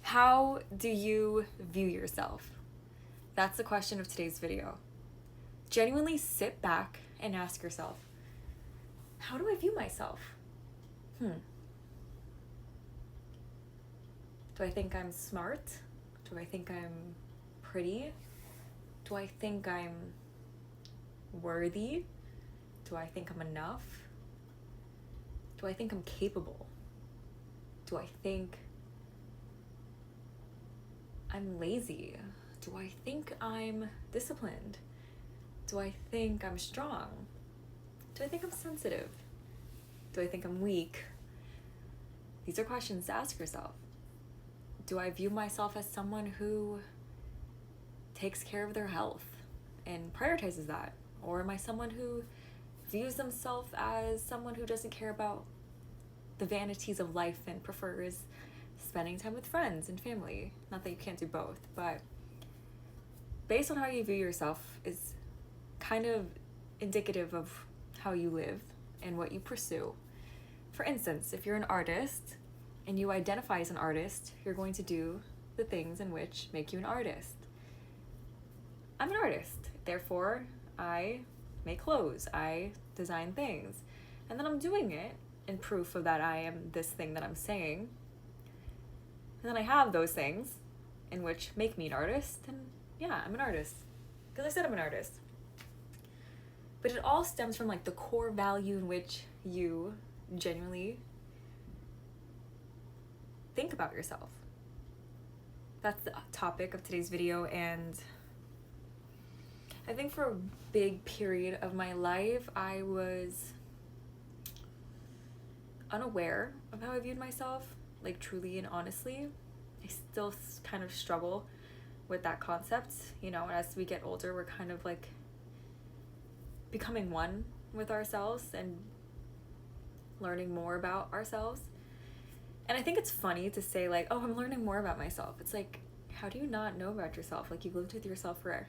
How do you view yourself? That's the question of today's video. Genuinely sit back and ask yourself, how do I view myself? Do I think I'm smart? Do I think I'm pretty? Do I think I'm worthy? Do I think I'm enough? Do I think I'm capable? Do I think I'm lazy? Do I think I'm disciplined? Do I think I'm strong? Do I think I'm sensitive? Do I think I'm weak? These are questions to ask yourself. Do I view myself as someone who takes care of their health and prioritizes that? Or am I someone who views themselves as someone who doesn't care about the vanities of life and prefers spending time with friends and family? Not that you can't do both, but based on how you view yourself is kind of indicative of how you live and what you pursue. For instance, if you're an artist and you identify as an artist, you're going to do the things in which make you an artist. I'm an artist, therefore I make clothes, I design things, and then I'm doing it in proof of that I am this thing that I'm saying. And then I have those things in which make me an artist, and yeah, I'm an artist because I said I'm an artist. But it all stems from like the core value in which you genuinely think about yourself. That's the topic of today's video, and I think for a big period of my life, I was unaware of how I viewed myself, like truly and honestly. I still kind of struggle with that concept. You know, as we get older, we're kind of like becoming one with ourselves and learning more about ourselves. And I think it's funny to say like, oh, I'm learning more about myself. It's like, how do you not know about yourself? Like, you've lived with yourself for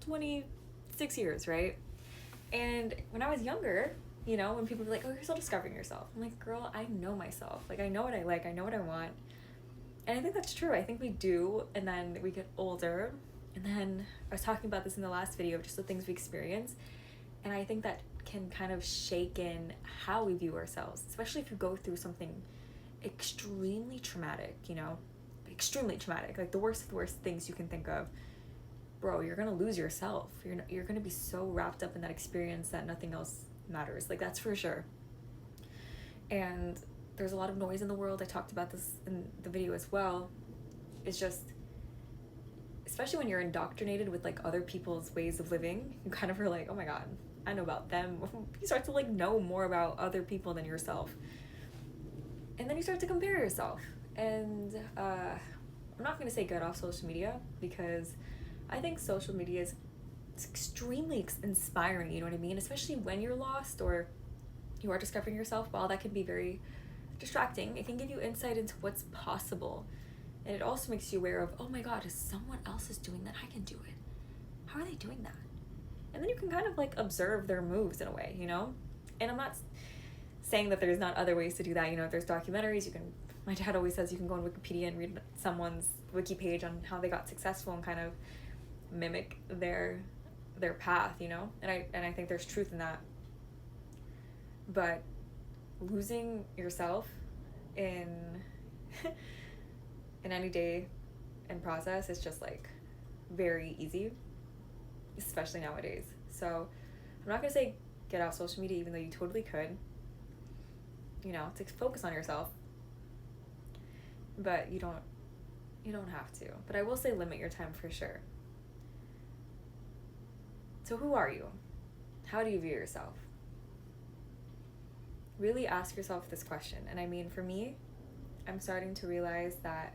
26 years, right? And when I was younger, you know, when people were like, oh, you're still discovering yourself, I'm like, girl, I know myself. Like, I know what I like, I know what I want. And I think that's true. I think we do. And then we get older. And then I was talking about this in the last video, just the things we experience. And I think that can kind of shake in how we view ourselves, especially if you go through something extremely traumatic, you know, extremely traumatic, like the worst of the worst things you can think of. Bro, you're gonna lose yourself. You're gonna be so wrapped up in that experience that nothing else matters. Like, that's for sure. And there's a lot of noise in the world. I talked about this in the video as well. It's just, especially when you're indoctrinated with like other people's ways of living, you kind of are like, oh my god, I know about them. You start to like know more about other people than yourself. And then you start to compare yourself. And I'm not going to say get off social media, because I think social media is extremely inspiring, you know what I mean? Especially when you're lost or you are discovering yourself. While that can be very distracting, it can give you insight into what's possible. And it also makes you aware of, oh my god, if someone else is doing that, I can do it. How are they doing that? And then you can kind of like observe their moves in a way, you know? And I'm not saying that there's not other ways to do that. You know, there's documentaries. You can, my dad always says you can go on Wikipedia and read someone's wiki page on how they got successful and kind of mimic their path, you know? And I think there's truth in that. But losing yourself in in any day and process is just like very easy, especially nowadays. So I'm not gonna say get off social media, even though you totally could, you know, to focus on yourself, but you don't have to. But I will say limit your time for sure. So who are you? How do you view yourself? Really ask yourself this question. And I mean, for me, I'm starting to realize that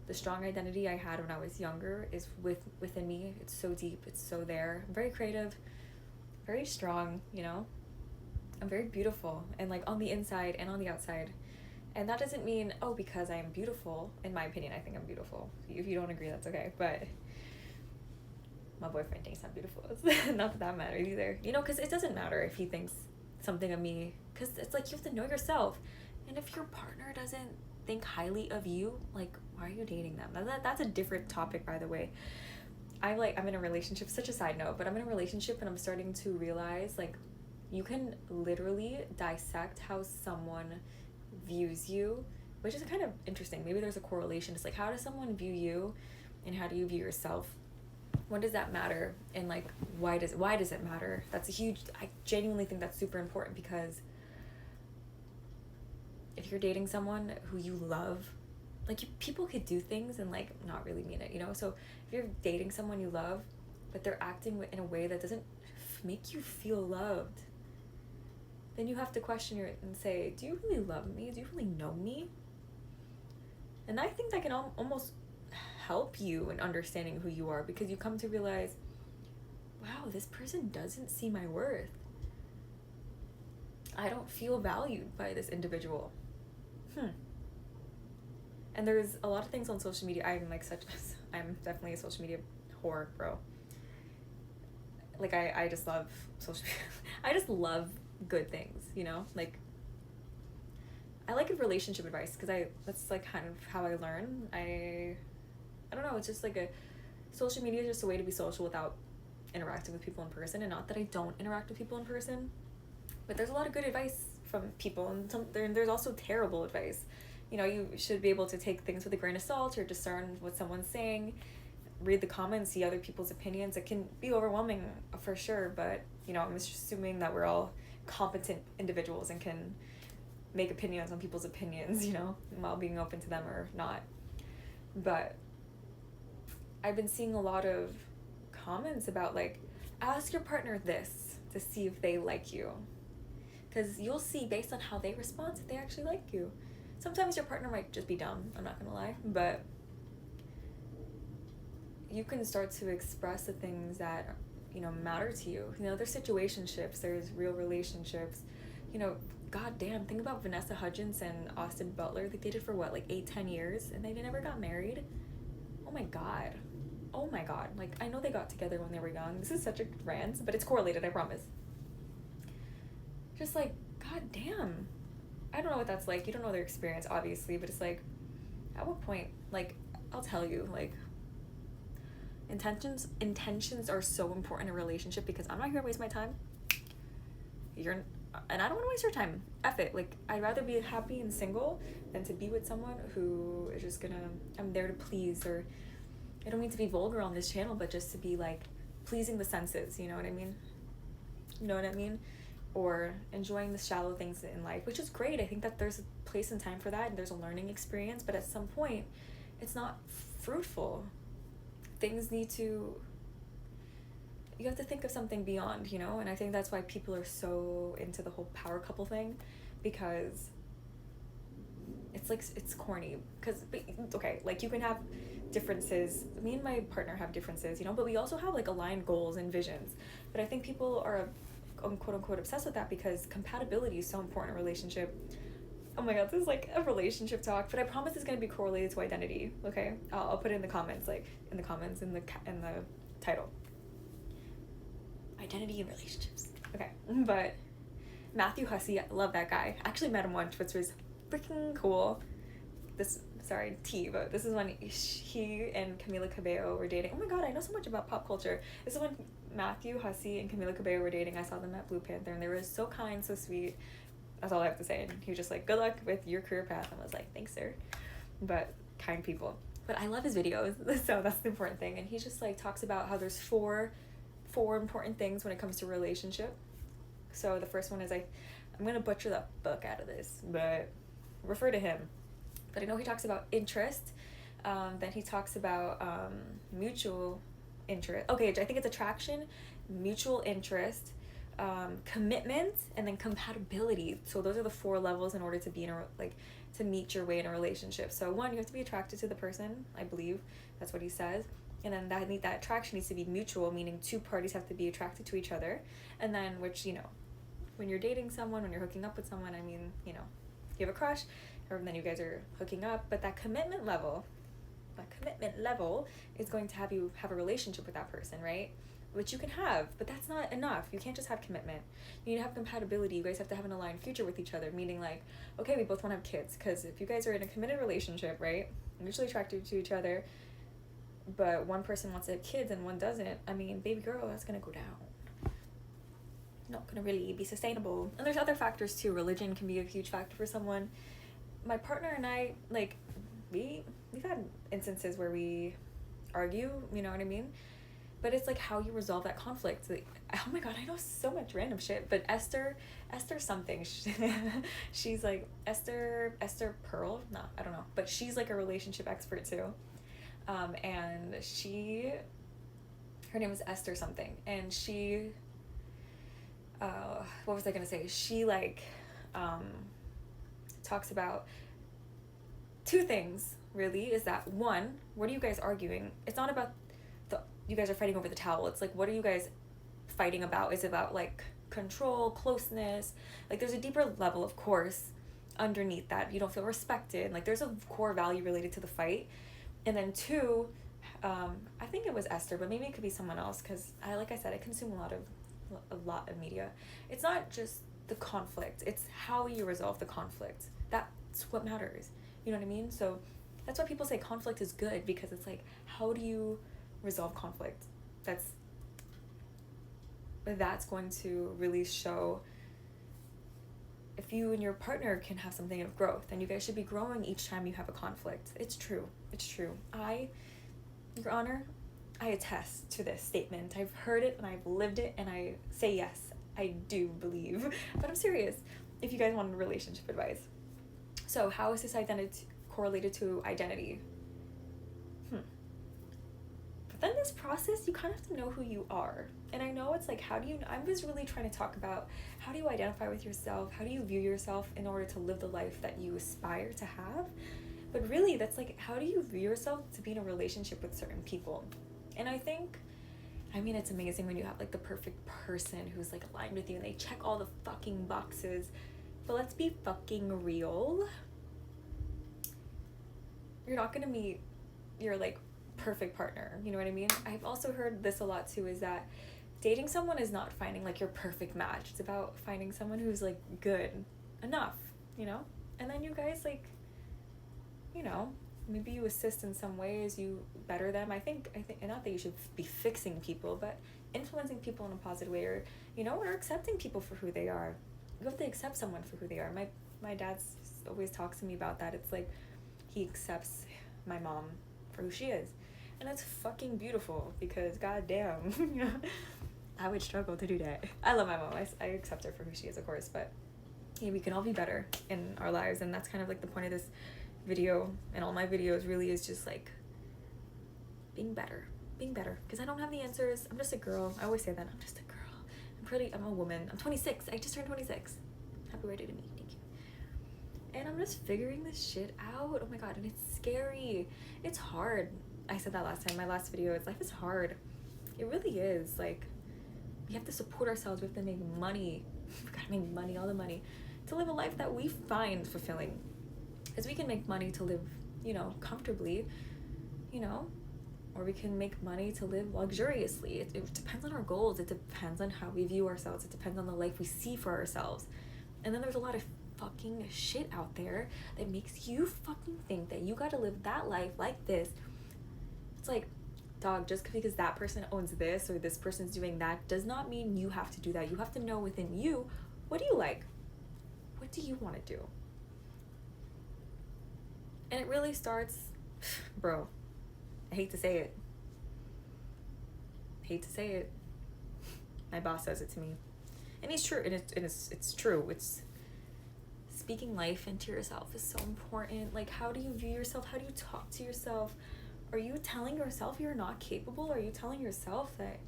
the strong identity I had when I was younger is within me. It's so deep, it's so there. I'm very creative, very strong, you know? I'm very beautiful, and like on the inside and on the outside. And that doesn't mean, oh, because I am beautiful. In my opinion, I think I'm beautiful. If you don't agree, that's okay. But my boyfriend thinks I'm beautiful. Not that matters either. You know, because it doesn't matter if he thinks something of me, because it's like you have to know yourself. And if your partner doesn't think highly of you, like, why are you dating them? That's a different topic, by the way. I'm in a relationship, such a side note, but I'm in a relationship and I'm starting to realize, like, you can literally dissect how someone views you, which is kind of interesting. Maybe there's a correlation. It's like, how does someone view you and how do you view yourself? When does that matter? And like, why does it matter? That's a huge, I genuinely think that's super important, because if you're dating someone who you love, like, people could do things and like not really mean it, you know? So if you're dating someone you love, but they're acting in a way that doesn't make you feel loved, then you have to question and say, do you really love me? Do you really know me? And I think that can almost help you in understanding who you are, because you come to realize, wow, this person doesn't see my worth. I don't feel valued by this individual. And there's a lot of things on social media. I'm definitely a social media whore, bro. Like, I just love social media. I just love good things, you know? Like, I like relationship advice, because that's like kind of how I learn. I don't know, it's just like social media is just a way to be social without interacting with people in person. And not that I don't interact with people in person, but there's a lot of good advice from people, and there's also terrible advice. You know, you should be able to take things with a grain of salt, or discern what someone's saying, read the comments, see other people's opinions. It can be overwhelming for sure, but, you know, I'm just assuming that we're all competent individuals and can make opinions on people's opinions, you know, while being open to them or not. But I've been seeing a lot of comments about, like, ask your partner this to see if they like you, because you'll see based on how they respond if they actually like you. Sometimes your partner might just be dumb, I'm not gonna lie, but you can start to express the things that, you know, matter to you. You know, there's situationships, there's real relationships. You know, goddamn, think about Vanessa Hudgens and Austin Butler. They dated for what, like 8-10 years, and they never got married. Oh my god. Like, I know they got together when they were young. This is such a rant, but it's correlated, I promise. Just like, goddamn. I don't know what that's like. You don't know their experience, obviously, but it's like, at what point, like, I'll tell you, like, intentions are so important in a relationship, because I'm not here to waste my time. And I don't want to waste your time. F it. Like, I'd rather be happy and single than to be with someone who is just I'm there to please, or I don't mean to be vulgar on this channel, but just to be like pleasing the senses, you know what I mean? Or enjoying the shallow things in life, which is great. I think that there's a place and time for that, and there's a learning experience, but at some point it's not fruitful. You have to think of something beyond, you know? And I think that's why people are so into the whole power couple thing, because it's corny. Okay, like, you can have differences. Me and my partner have differences, you know, but we also have like aligned goals and visions. But I think people are quote unquote obsessed with that, because compatibility is so important in a relationship. Oh my god, this is like a relationship talk, but I promise it's going to be correlated to identity, okay? I'll put it in the comments, in the title. Identity in relationships. Okay, but Matthew Hussey, I love that guy. I actually met him once, which was freaking cool. But this is when he and Camila Cabello were dating. Oh my god, I know so much about pop culture. This is when Matthew Hussey and Camila Cabello were dating. I saw them at Blue Panther, and they were so kind, so sweet. That's all I have to say. And he was just like, good luck with your career path. And I was like, thanks, sir. But kind people. But I love his videos, so that's the important thing. And he just like talks about how there's four important things when it comes to a relationship. So the first one is, I'm gonna butcher the fuck out of this, but refer to him. But I know he talks about interest. Then he talks about mutual interest. Okay, I think it's attraction, mutual interest, commitment, and then compatibility. So those are the 4 levels in order to be to meet your way in a relationship. So 1, you have to be attracted to the person, I believe that's what he says, and then that attraction needs to be mutual, meaning 2 parties have to be attracted to each other. And then, which, you know, when you're dating someone, when you're hooking up with someone, I mean, you know, you have a crush, or then you guys are hooking up, but that commitment level is going to have you have a relationship with that person, right? which you can have, but that's not enough. You can't just have commitment. You need to have compatibility. You guys have to have an aligned future with each other, meaning like, okay, we both want to have kids, because if you guys are in a committed relationship, right, mutually attracted to each other, but one person wants to have kids and one doesn't, I mean, baby girl, that's gonna go down. Not gonna really be sustainable. And there's other factors too. Religion can be a huge factor for someone. My partner and I, like, we've had instances where we argue, you know what I mean? But it's like how you resolve that conflict. Like, oh my god, I know so much random shit. But Esther something, she's like Esther Pearl. No, I don't know. But she's like a relationship expert too. And her name is Esther something, and she, what was I gonna say? She like, talks about two things. Really, is that one, what are you guys arguing? It's not about you guys are fighting over the towel. It's like, what are you guys fighting about? Is it about like control, closeness? Like there's a deeper level, of course, underneath that. You don't feel respected. Like there's a core value related to the fight. And then two, I think it was Esther, but maybe it could be someone else, because like I said, I consume a lot of media. It's not just the conflict, it's how you resolve the conflict. That's what matters. You know what I mean? So that's why people say conflict is good, because it's like, how do you resolve conflict? That's going to really show if you and your partner can have something of growth, and you guys should be growing each time you have a conflict. It's true. Your Honor, I attest to this statement. I've heard it and I've lived it, and I say yes, I do believe. But I'm serious, if you guys want relationship advice. So how is this identity correlated to identity? But then this process, you kind of have to know who you are. And I know it's like, I was really trying to talk about, how do you identify with yourself? How do you view yourself in order to live the life that you aspire to have? But really, that's like, how do you view yourself to be in a relationship with certain people? And I mean, it's amazing when you have like the perfect person who's like aligned with you and they check all the fucking boxes. But let's be fucking real. You're not gonna meet your like perfect partner, you know what I mean? I've also heard this a lot too, is that dating someone is not finding like your perfect match. It's about finding someone who's like good enough, you know? And then you guys like, you know, maybe you assist in some ways, you better them. I think not that you should be fixing people, but influencing people in a positive way, or, you know, or accepting people for who they are. You have to accept someone for who they are. My dad always talks to me about that. It's like he accepts my mom for who she is. And that's fucking beautiful, because goddamn, you know, I would struggle to do that. I love my mom. I accept her for who she is, of course, but yeah, we can all be better in our lives, and that's kind of like the point of this video and all my videos really is just like being better, because I don't have the answers. I'm just a girl. I always say that. I'm just a girl. I'm a woman. I'm 26. I just turned 26. Happy birthday to me. Thank you. And I'm just figuring this shit out. Oh my god, and it's scary. It's hard. I said that last time, my last video, it's life is hard. It really is. Like, we have to support ourselves, we have to make money. We gotta make money, all the money, to live a life that we find fulfilling. Because we can make money to live, you know, comfortably, you know, or we can make money to live luxuriously. It depends on our goals, it depends on how we view ourselves, it depends on the life we see for ourselves. And then there's a lot of fucking shit out there that makes you fucking think that you gotta live that life like this. It's like, dog, just because that person owns this or this person's doing that does not mean you have to do that. You have to know within you, what do you like? What do you want to do? And it really starts, bro, I hate to say it. My boss says it to me. And he's true, and it's true. It's speaking life into yourself is so important. Like, how do you view yourself? How do you talk to yourself? Are you telling yourself you're not capable? Are you telling yourself that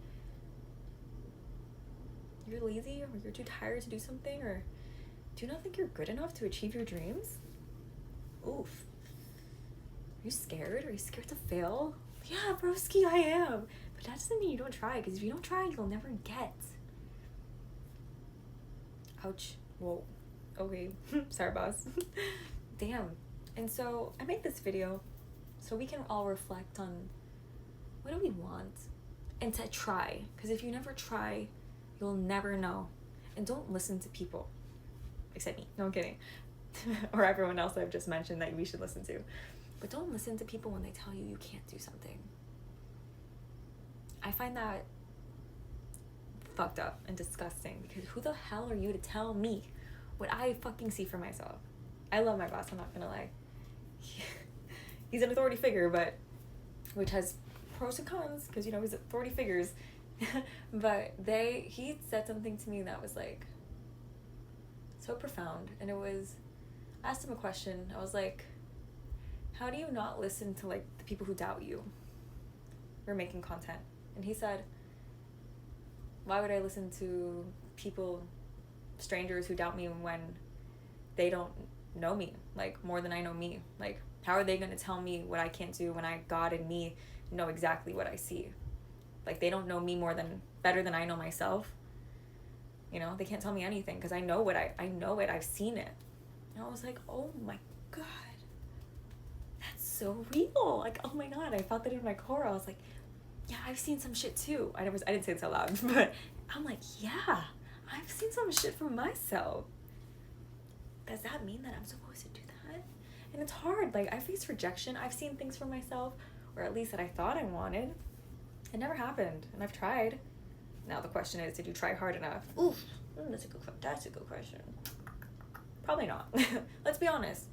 you're lazy, or you're too tired to do something? Or do you not think you're good enough to achieve your dreams? Oof. Are you scared? Are you scared to fail? Yeah, broski, I am. But that doesn't mean you don't try, because if you don't try, you'll never get. Ouch. Whoa. Okay. Sorry, boss. Damn. And so I make this video so we can all reflect on, what do we want? and to try. Because if you never try, you'll never know. And don't listen to people. Except me. No, I'm kidding. Or everyone else I've just mentioned that we should listen to. But don't listen to people when they tell you you can't do something. I find that fucked up and disgusting, because who the hell are you to tell me what I fucking see for myself? I love my boss, I'm not gonna lie. He's an authority figure, but which has pros and cons, because you know he's authority figures. But he said something to me that was like so profound, and it was, I asked him a question. I was like, how do you not listen to like the people who doubt you or making content? And he said, why would I listen to people, strangers who doubt me when they don't know me like more than I know me? Like, how are they going to tell me what I can't do when God and me know exactly what I see? Like, they don't know me better than I know myself. You know, they can't tell me anything because I know I know it. I've seen it. And I was like, oh my God, that's so real. Like, oh my God, I felt that in my core. I was like, yeah, I've seen some shit too. I didn't say it so loud, but I'm like, yeah, I've seen some shit for myself. Does that mean that I'm supposed to do that? And it's hard. Like, I face rejection. I've seen things for myself, or at least that I thought I wanted. It never happened, and I've tried. Now the question is, did you try hard enough? Oof, that's a good question. Probably not. Let's be honest,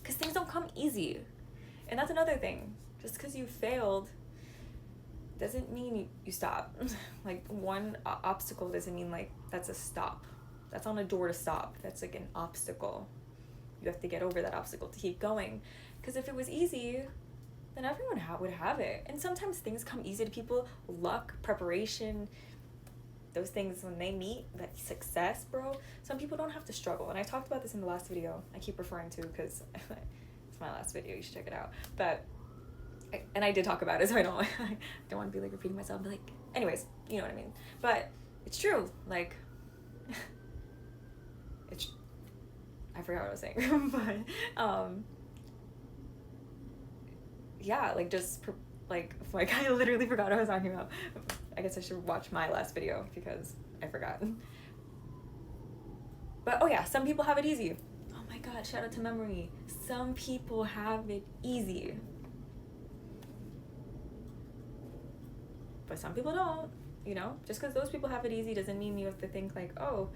because things don't come easy, and that's another thing. Just because you failed doesn't mean you stop. Like, one obstacle doesn't mean like that's a stop. That's on a door to stop. That's like an obstacle. You have to get over that obstacle to keep going. Because if it was easy, then everyone would have it. And sometimes things come easy to people. Luck, preparation, those things, when they meet, that success, bro. Some people don't have to struggle. And I talked about this in the last video. I keep referring to because it's my last video. You should check it out. But I did talk about it, so I don't want to be like repeating myself. But like, anyways, you know what I mean. But it's true. Like, I forgot what I was saying. But yeah, like, just like I literally forgot what I was talking about. I guess I should watch my last video because I forgot. But oh yeah, some people have it easy. Oh my God, shout out to Memory. Some people have it easy. But some people don't, you know? Just because those people have it easy doesn't mean you have to think like, oh,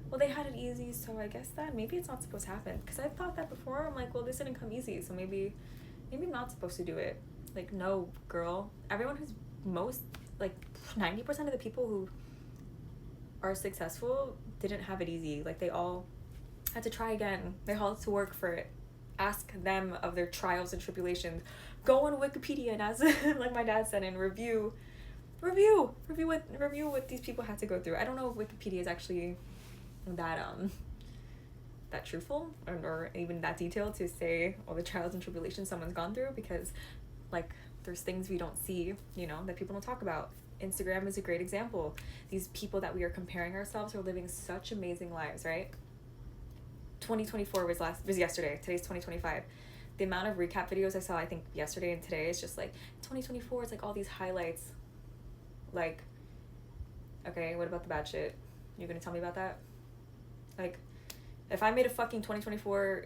well, they had it easy, so I guess that maybe it's not supposed to happen. Because I've thought that before. I'm like, well, this didn't come easy, so maybe I'm not supposed to do it. Like, no, girl. Everyone who's 90% of the people who are successful didn't have it easy. Like, they all had to try again. They all had to work for it. Ask them of their trials and tribulations. Go on Wikipedia and ask, like my dad said, and review what these people had to go through. I don't know if Wikipedia is actually that truthful or even that detailed to say all the trials and tribulations someone's gone through, because like there's things we don't see, you know, that people don't talk about. Instagram is a great example. These people that we are comparing ourselves are living such amazing lives, right? 2024 was yesterday. Today's 2025. The amount of recap videos I saw, I think yesterday and today, is just like 2024. It's like all these highlights. Like, okay, what about the bad shit? You gonna tell me about that? Like, if I made a fucking 2024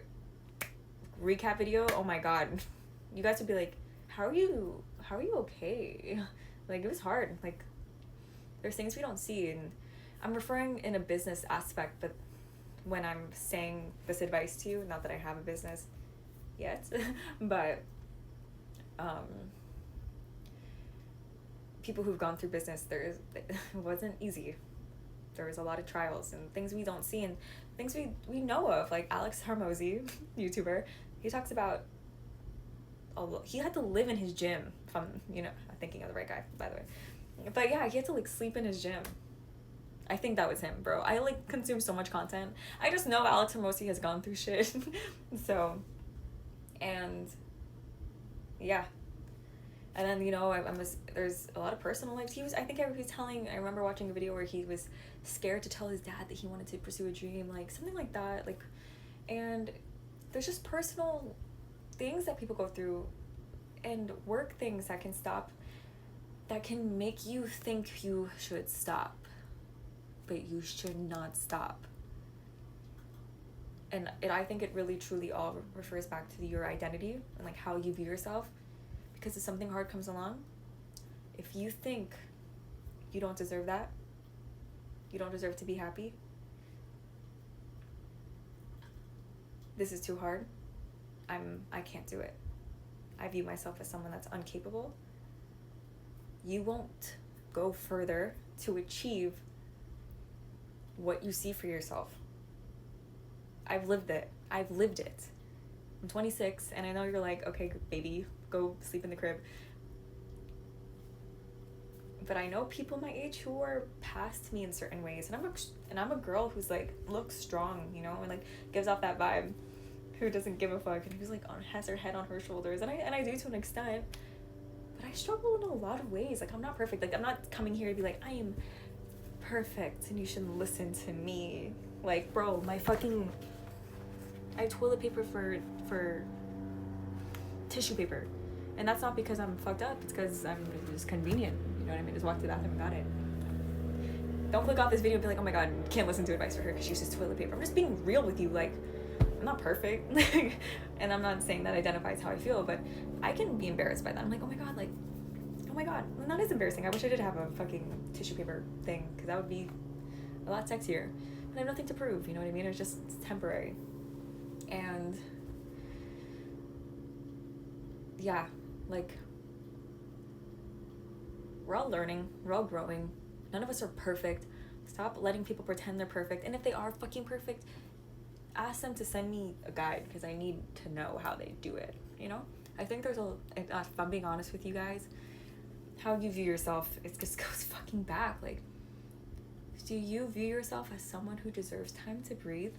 recap video, oh my God, you guys would be like, how are you okay? Like, it was hard. Like, there's things we don't see, and I'm referring in a business aspect, but when I'm saying this advice to you, not that I have a business yet, but people who've gone through business, it wasn't easy. There was a lot of trials and things we don't see, and things we know of, like Alex Hormozi, YouTuber. He talks about he had to live in his gym, if I'm thinking of the right guy, by the way. But yeah, he had to like sleep in his gym. I think that was him, bro. I like consume so much content. I just know Alex Hormozi has gone through shit. So, and yeah. And then, you know, there's a lot of personal life. I remember watching a video where he was scared to tell his dad that he wanted to pursue a dream, like something like that. Like, and there's just personal things that people go through and work things that can stop that can make you think you should stop, but you should not stop. And I think it really truly all refers back to your identity and like how you view yourself. Because if something hard comes along, if you think you don't deserve that, you don't deserve to be happy, this is too hard, I can't do it, I view myself as someone that's incapable, you won't go further to achieve what you see for yourself. I've lived it. I'm 26, and I know you're like, okay, baby, go sleep in the crib. But I know people my age who are past me in certain ways, and I'm a girl who's like looks strong, you know, and like gives off that vibe, who doesn't give a fuck, and who's like has her head on her shoulders, and I do to an extent. But I struggle in a lot of ways. Like, I'm not perfect. Like, I'm not coming here to be like, I am perfect and you should listen to me. Like, bro, I have toilet paper for tissue paper. And that's not because I'm fucked up. It's because I'm just convenient. You know what I mean? Just walk to the bathroom and got it. Don't click off this video and be like, oh my god, can't listen to advice for her because she uses toilet paper. I'm just being real with you. Like, I'm not perfect. And I'm not saying that identifies how I feel, but I can be embarrassed by that. I'm like, oh my god, and that is embarrassing. I wish I did have a fucking tissue paper thing, because that would be a lot sexier. But I have nothing to prove, you know what I mean? It's temporary. And yeah, like, we're all learning, we're all growing. None of us are perfect. Stop letting people pretend they're perfect. And if they are fucking perfect, ask them to send me a guide, because I need to know how they do it, you know? I think there's if I'm being honest with you guys, how you view yourself, it just goes fucking back. Like, do you view yourself as someone who deserves time to breathe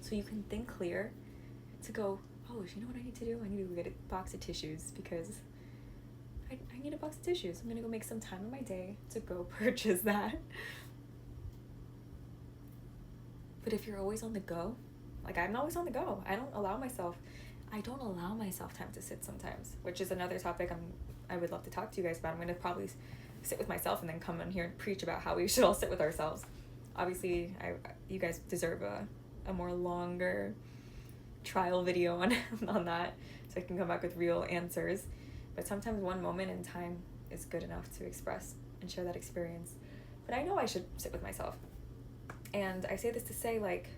so you can think clear, to go, oh, you know what I need to do? I need to go get a box of tissues, because I need a box of tissues. I'm gonna go make some time in my day to go purchase that. But if you're always on the go, like, I'm always on the go. I don't allow myself time to sit sometimes, which is another topic I would love to talk to you guys about. I'm gonna probably sit with myself and then come in here and preach about how we should all sit with ourselves. Obviously, you guys deserve a more longer trial video on that, so I can come back with real answers. But sometimes one moment in time is good enough to express and share that experience. But I know I should sit with myself. And I say this to say, like,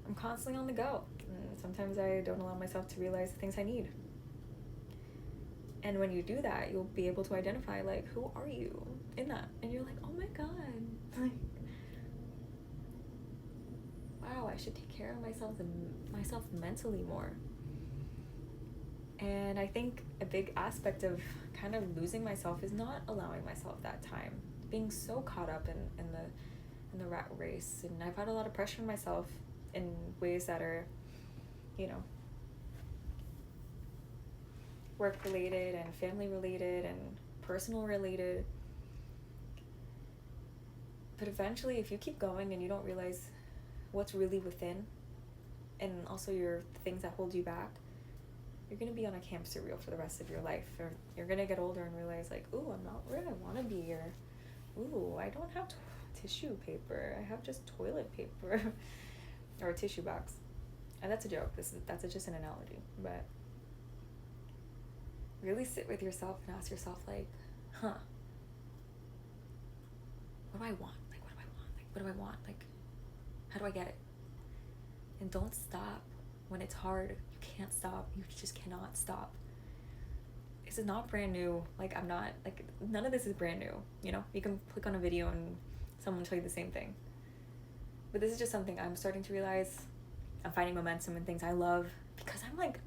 I'm constantly on the go. And sometimes I don't allow myself to realize the things I need. And when you do that, you'll be able to identify, like, who are you in that? And you're like, oh my god, like, wow, I should take care of myself mentally more. And I think a big aspect of kind of losing myself is not allowing myself that time, being so caught up in the rat race. And I've had a lot of pressure on myself in ways that are, you know, work related and family related and personal related. But eventually, if you keep going and you don't realize what's really within, and also your things that hold you back, you're gonna be on a hamster wheel for the rest of your life. Or you're gonna get older and realize, like, ooh, I'm not where I want to be, or ooh, I don't have tissue paper, I have just toilet paper or a tissue box. And that's a joke. That's just an analogy. But really sit with yourself and ask yourself, like, what do I want? Like, what do I want? Like, what do I want? Like, how do I get it? And don't stop when it's hard. You can't stop. You just cannot stop. This is not brand new. Like, I'm not, like, none of this is brand new, you know? You can click on a video and someone will tell you the same thing. But this is just something I'm starting to realize. I'm finding momentum in things I love, because I'm, like,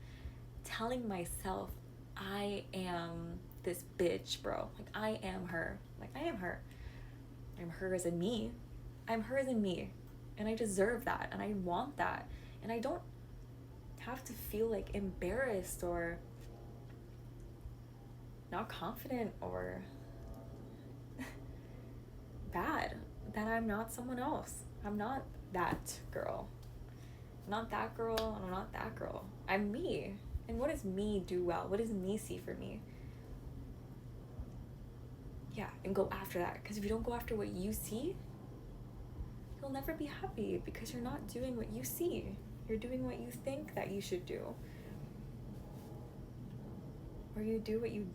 telling myself, I am this bitch, bro. Like, I am her. Like, I am her. I'm her as in me. I'm her as in me. And I deserve that. And I want that. And I don't have to feel, like, embarrassed or not confident or bad that I'm not someone else. I'm not that girl. I'm not that girl, and I'm not that girl. I'm me. And what does me do well? What does me see for me? yeah, and go after that. Because if you don't go after what you see, you'll never be happy, because you're not doing what you see. You're doing what you think that you should do. Or you do what you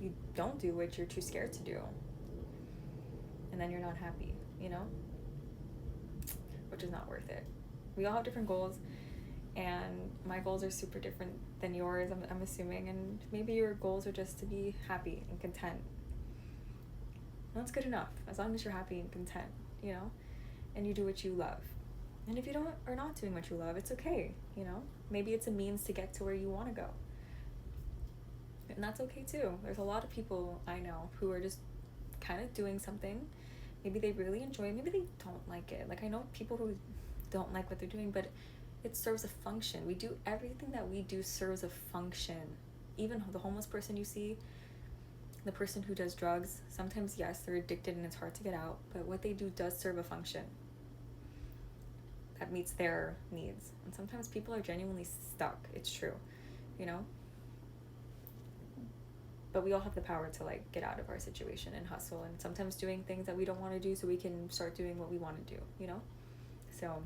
you don't do what you're too scared to do. And then you're not happy, you know? Which is not worth it. We all have different goals, and my goals are super different than yours, I'm assuming, and maybe your goals are just to be happy and content. And that's good enough, as long as you're happy and content, you know, and you do what you love. And if you are not doing what you love, it's okay, you know. Maybe it's a means to get to where you want to go, and that's okay too. There's a lot of people I know who are just kind of doing something. Maybe they really enjoy it, maybe they don't like it. Like, I know people who don't like what they're doing, but it serves a function. We do everything that we do serves a function. Even the homeless person you see, the person who does drugs, sometimes, yes, they're addicted and it's hard to get out, but what they do does serve a function that meets their needs. And sometimes people are genuinely stuck. It's true, you know? But we all have the power to, like, get out of our situation and hustle, and sometimes doing things that we don't want to do so we can start doing what we want to do, you know? So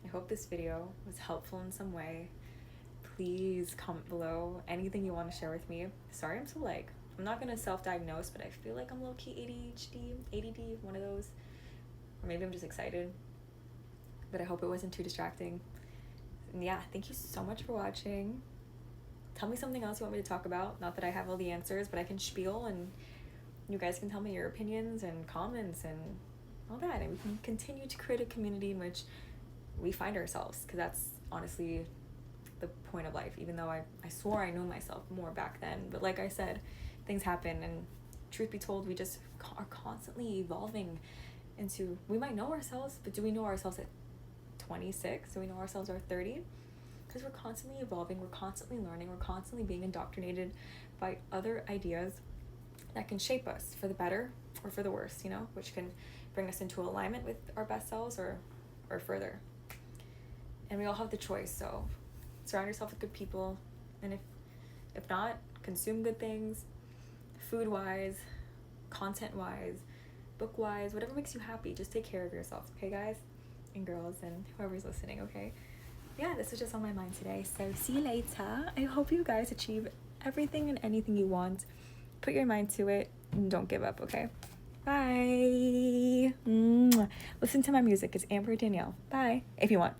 I hope this video was helpful in some way. Please comment below anything you want to share with me. Sorry I'm so, like, I'm not going to self-diagnose, but I feel like I'm low-key ADD, one of those. Or maybe I'm just excited. But I hope it wasn't too distracting. And yeah, thank you so much for watching. Tell me something else you want me to talk about. Not that I have all the answers, but I can spiel, and you guys can tell me your opinions and comments and all that. And we can continue to create a community in which we find ourselves, because that's honestly the point of life. Even though I swore I knew myself more back then, but like I said, things happen, and truth be told, we just are constantly evolving into, we might know ourselves, but do we know ourselves at 26? Do we know ourselves at 30? Because we're constantly evolving, we're constantly learning, we're constantly being indoctrinated by other ideas that can shape us for the better or for the worse, you know, which can bring us into alignment with our best selves or further. And we all have the choice, so surround yourself with good people, and if not, consume good things, food-wise, content-wise, book-wise, whatever makes you happy. Just take care of yourself, okay, guys and girls, and whoever's listening, okay? Yeah, this was just on my mind today, so see you later. I hope you guys achieve everything and anything you want. Put your mind to it, and don't give up, okay? Bye. Listen to my music. It's Amber Danielle. Bye, if you want.